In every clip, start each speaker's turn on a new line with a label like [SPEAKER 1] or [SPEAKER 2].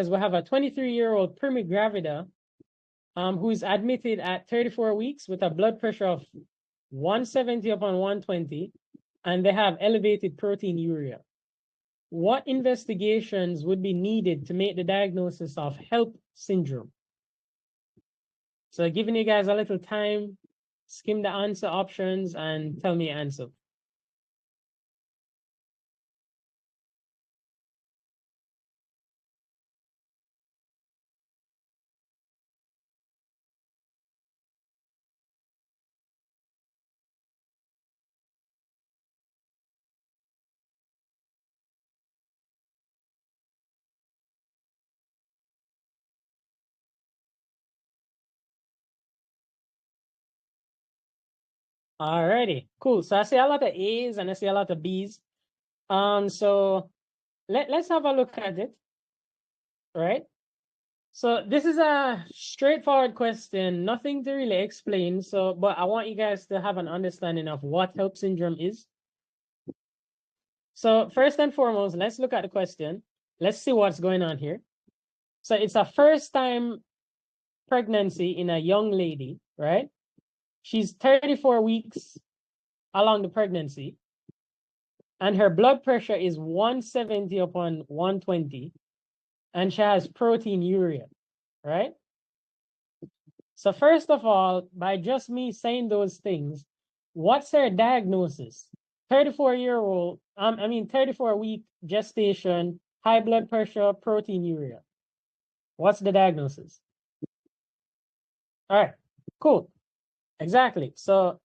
[SPEAKER 1] we have a 23-year-old primigravida who is admitted at 34 weeks with a blood pressure of 170 upon 120, and they have elevated proteinuria. What investigations would be needed to make the diagnosis of HELLP syndrome? So giving you guys a little time, skim the answer options and tell me your answer. Alrighty, cool. So I see a lot of A's and I see a lot of B's. So let's have a look at it. Right? So this is a straightforward question, nothing to really explain. So, but I want you guys to have an understanding of what HELLP syndrome is. So first and foremost, let's look at the question. Let's see what's going on here. So it's a first-time pregnancy in a young lady, right? She's 34 weeks along the pregnancy, and her blood pressure is 170 upon 120, and she has proteinuria, right? So first of all, by just me saying those things, what's her diagnosis? 34-week gestation, high blood pressure, proteinuria. What's the diagnosis? All right, cool. Exactly. So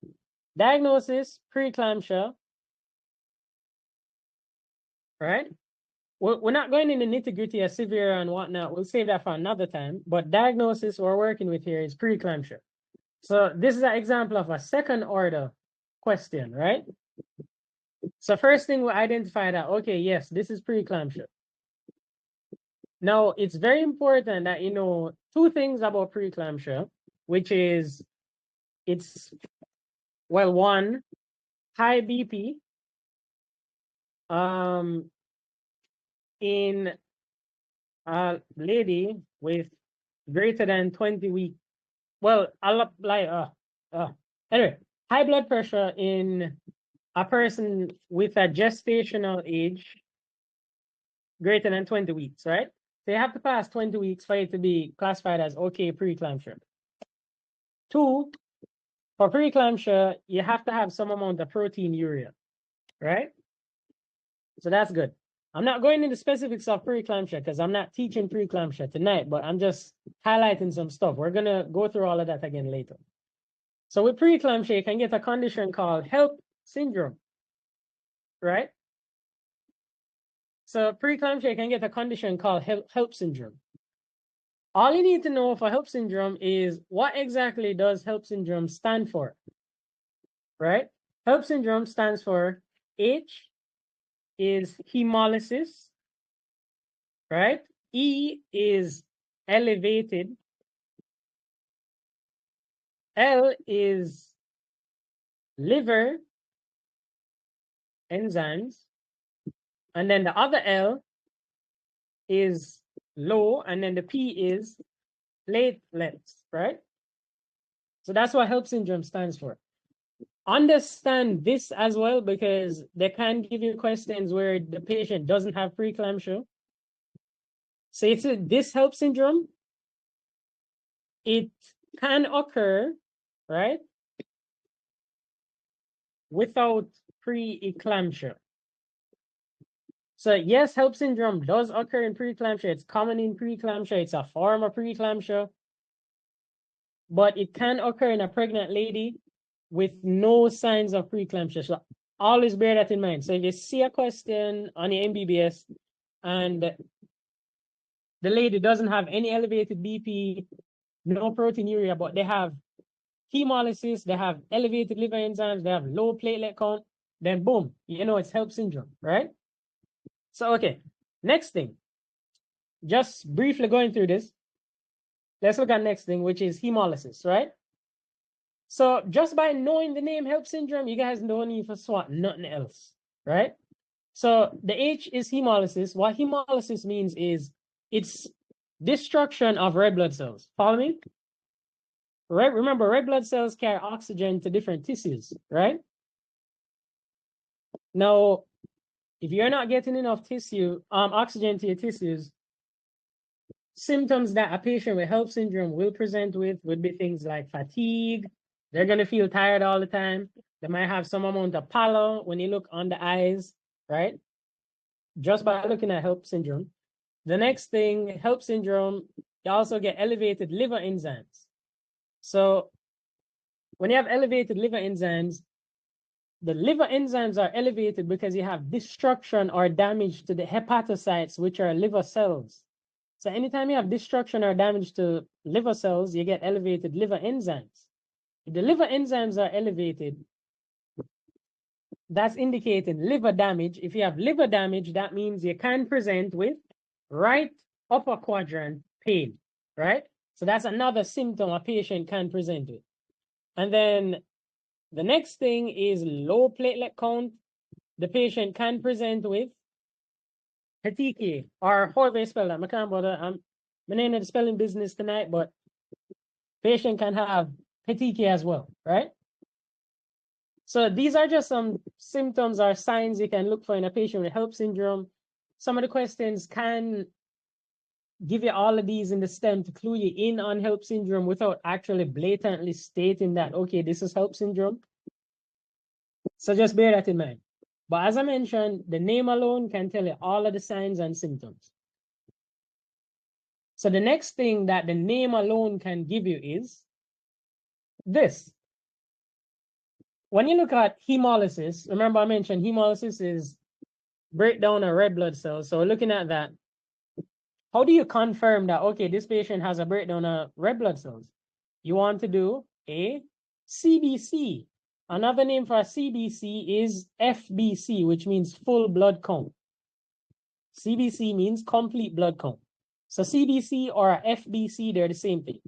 [SPEAKER 1] diagnosis, preeclampsia, right? We're not going in the nitty-gritty of severe and whatnot. We'll save that for another time. But diagnosis we're working with here is preeclampsia. So this is an example of a second order question, right? So first thing we identify that, okay, yes, this is preeclampsia. Now, it's very important that you know two things about preeclampsia, which is one, high BP in a lady with greater than 20 weeks. Well, anyway, high blood pressure in a person with a gestational age greater than 20 weeks, right? So you have to pass 20 weeks for it to be classified as okay preeclampsia. Two, for preeclampsia, you have to have some amount of proteinuria, right? So that's good. I'm not going into specifics of preeclampsia because I'm not teaching preeclampsia tonight, but I'm just highlighting some stuff. We're going to go through all of that again later. So with preeclampsia, you can get a condition called HELLP syndrome, right? So preeclampsia, you can get a condition called HELLP syndrome. All you need to know for HELLP syndrome is what exactly does HELLP syndrome stand for, right? HELLP syndrome stands for H is hemolysis, right? E is elevated. L is liver enzymes. And then the other L is low, and then the P is platelets, right? So that's what HELLP syndrome stands for. Understand this as well, because they can give you questions where the patient doesn't have preeclampsia. So it's this HELLP syndrome, it can occur, right, without preeclampsia. So yes, HELLP syndrome does occur in preeclampsia. It's common in preeclampsia. It's a form of preeclampsia. But it can occur in a pregnant lady with no signs of preeclampsia. So always bear that in mind. So if you see a question on your MBBS and the lady doesn't have any elevated BP, no proteinuria, but they have hemolysis, they have elevated liver enzymes, they have low platelet count, then boom, you know it's HELLP syndrome, right? So, okay, next thing, just briefly going through this, let's look at next thing, which is hemolysis, right? So just by knowing the name HELLP syndrome, you guys don't need to swat nothing else, right? So the H is hemolysis. What hemolysis means is it's destruction of red blood cells. Follow me? Remember, red blood cells carry oxygen to different tissues, right? Now, if you're not getting enough oxygen to your tissues, symptoms that a patient with HELLP syndrome will present with would be things like fatigue. They're going to feel tired all the time. They might have some amount of pallor when you look on the eyes, right? Just by looking at HELLP syndrome. The next thing, HELLP syndrome, you also get elevated liver enzymes. So when you have elevated liver enzymes, the liver enzymes are elevated because you have destruction or damage to the hepatocytes, which are liver cells. So anytime you have destruction or damage to liver cells, you get elevated liver enzymes. If the liver enzymes are elevated, that's indicating liver damage. If you have liver damage, that means you can present with right upper quadrant pain, right? So that's another symptom a patient can present with. And then the next thing is low platelet count. The patient can present with petechiae, or however you spell that. I can't bother. I'm in the spelling business tonight, but patient can have petechiae as well, right? So these are just some symptoms or signs you can look for in a patient with HELLP syndrome. Some of the questions can give you all of these in the STEM to clue you in on HELLP syndrome without actually blatantly stating that, okay, this is HELLP syndrome. So just bear that in mind. But as I mentioned, the name alone can tell you all of the signs and symptoms. So the next thing that the name alone can give you is this. When you look at hemolysis, remember I mentioned hemolysis is breakdown of red blood cells. So looking at that, how do you confirm that, okay, this patient has a breakdown of red blood cells? You want to do a CBC. Another name for a CBC is FBC, which means full blood count. CBC means complete blood count. So CBC or FBC, they're the same thing.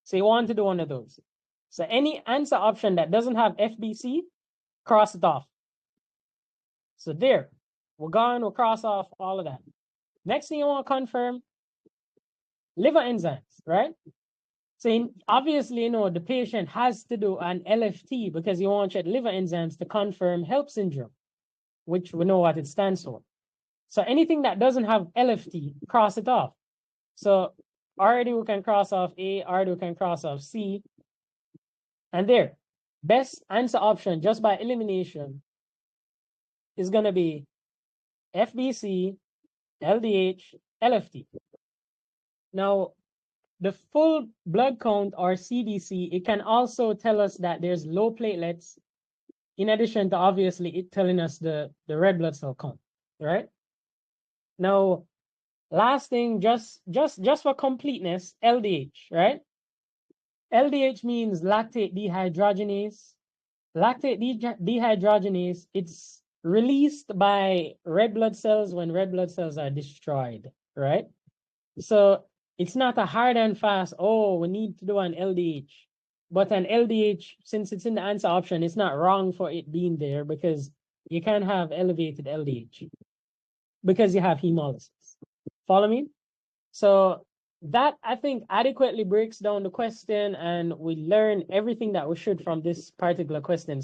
[SPEAKER 1] So you want to do one of those. So any answer option that doesn't have FBC, cross it off. So there, we're gone, we'll cross off all of that. Next thing you want to confirm, liver enzymes, right? So obviously, the patient has to do an LFT because you want to check liver enzymes to confirm HELLP syndrome, which we know what it stands for. So anything that doesn't have LFT, cross it off. So already we can cross off A, already we can cross off C. And there, best answer option just by elimination is going to be FBC, LDH, LFT. Now, the full blood count or CBC, it can also tell us that there's low platelets, in addition to obviously it telling us the red blood cell count, right? Now, last thing, just for completeness, LDH, right? LDH means lactate dehydrogenase. Lactate dehydrogenase, it's released by red blood cells when red blood cells are destroyed, right? So it's not a hard and fast, oh, we need to do an LDH. But an LDH, since it's in the answer option, it's not wrong for it being there because you can have elevated LDH because you have hemolysis. Follow me? So that, I think, adequately breaks down the question, and we learn everything that we should from this particular question.